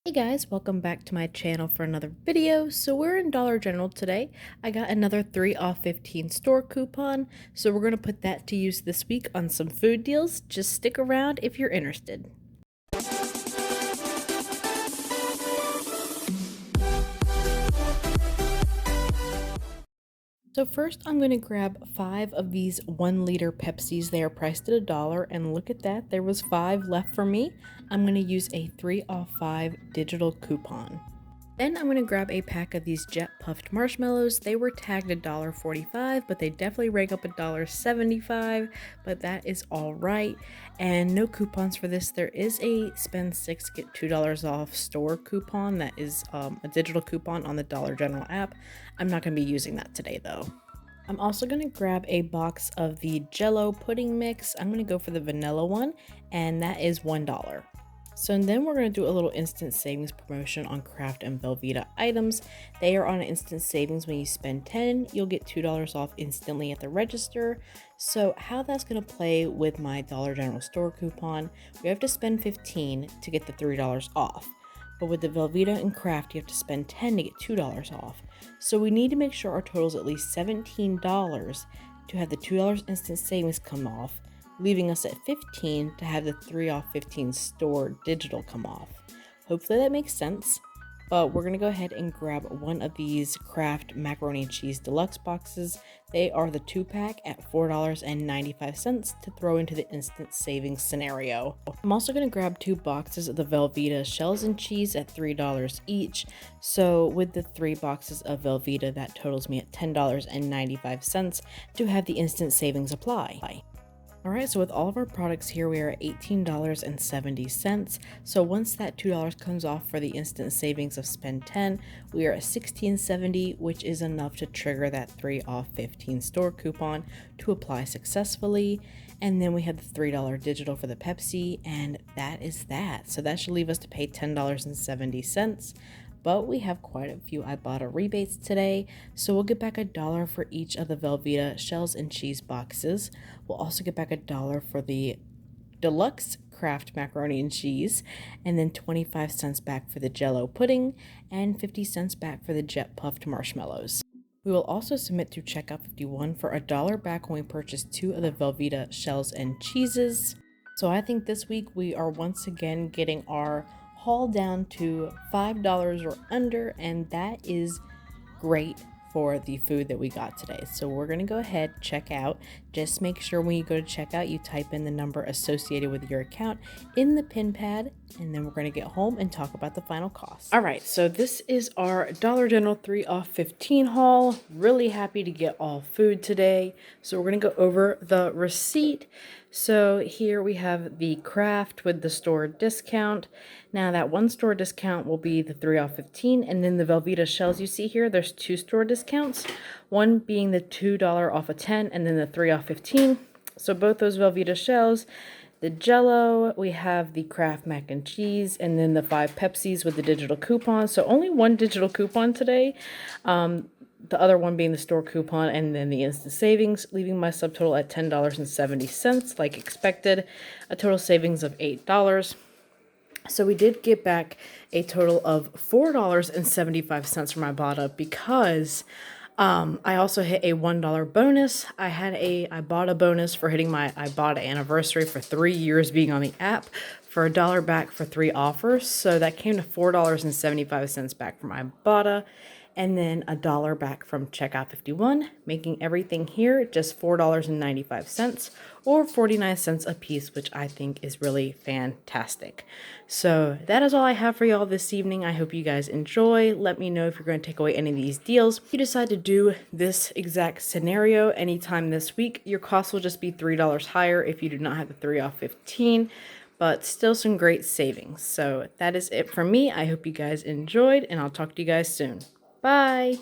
Hey guys, welcome back to my channel for another video. So we're in Dollar General today. I got another 3 off 15 store coupon, so we're going to put that to use this week on some food deals. Just stick around if you're interested. So first I'm going to grab 5 of these 1-liter Pepsis. They are priced at $1, and look at that, there was 5 left for me. I'm going to use a 3 off 5 digital coupon. Then I'm going to grab a pack of these jet puffed marshmallows. They were tagged $1.45, but they definitely rank up $1.75, but that is all right. And no coupons for this. There is a spend 6 get $2 off store coupon that is a digital coupon on the Dollar General app. I'm not going to be using that today though. I'm also going to grab a box of the Jello Pudding mix. I'm going to go for the vanilla one, and that is $1. So then we're going to do a little instant savings promotion on Kraft and Velveeta items. They are on an instant savings. When you spend $10, you'll get $2 off instantly at the register. So how that's going to play with my Dollar General store coupon, we have to spend $15 to get the $3 off. But with the Velveeta and Kraft, you have to spend $10 to get $2 off. So we need to make sure our total is at least $17 to have the $2 instant savings come off, leaving us at $15 to have the 3 off 15 store digital come off. Hopefully that makes sense, but we're going to go ahead and grab one of these Kraft macaroni and cheese deluxe boxes. They are the 2-pack at $4.95 to throw into the instant savings scenario. I'm also going to grab 2 boxes of the Velveeta shells and cheese at $3 each. So with the 3 boxes of Velveeta, that totals me at $10.95 to have the instant savings apply. Alright, so with all of our products here, we are at $18.70. So once that $2 comes off for the instant savings of spend 10, we are at $16.70, which is enough to trigger that 3 off 15 store coupon to apply successfully. And then we have the $3 digital for the Pepsi, and that is that. So that should leave us to pay $10.70. But we have quite a few Ibotta rebates today, so we'll get back $1 for each of the Velveeta shells and cheese boxes. We'll also get back $1 for the deluxe Kraft macaroni and cheese, and then 25 cents back for the Jello pudding, and 50 cents back for the jet puffed marshmallows. We will also submit to Checkout 51 for $1 back when we purchase 2 of the Velveeta shells and cheeses. So I think this week we are once again getting our haul down to $5 or under, and that is great for the food that we got today. So we're going to go ahead, check out. Just make sure when you go to checkout, you type in the number associated with your account in the pin pad, and then we're going to get home and talk about the final cost. All right, so this is our Dollar General 3 off 15 haul. Really happy to get all food today. So we're going to go over the receipt. So here we have the Kraft with the store discount. Now that one store discount will be the 3 off 15, and then the Velveeta shells you see here, there's 2 store discounts. One being the $2 off of 10, and then the 3 off 15. So both those Velveeta shells, the Jello, we have the Kraft mac and cheese, and then the 5 Pepsis with the digital coupon. So only one digital coupon today. The other one being the store coupon, and then the instant savings, leaving my subtotal at $10.70 like expected, a total savings of $8. So we did get back a total of $4.75 from Ibotta because I also hit a $1 bonus. I had a Ibotta bonus for hitting my Ibotta anniversary for 3 years being on the app for $1 back for 3 offers. So that came to $4.75 back from Ibotta, and then $1 back from Checkout 51, making everything here just $4.95 or 49 cents a piece, which I think is really fantastic. So that is all I have for y'all this evening. I hope you guys enjoy. Let me know if you're going to take away any of these deals. If you decide to do this exact scenario anytime this week, your cost will just be $3 higher if you do not have the 3 off 15. But still some great savings. So that is it from me. I hope you guys enjoyed, and I'll talk to you guys soon. Bye!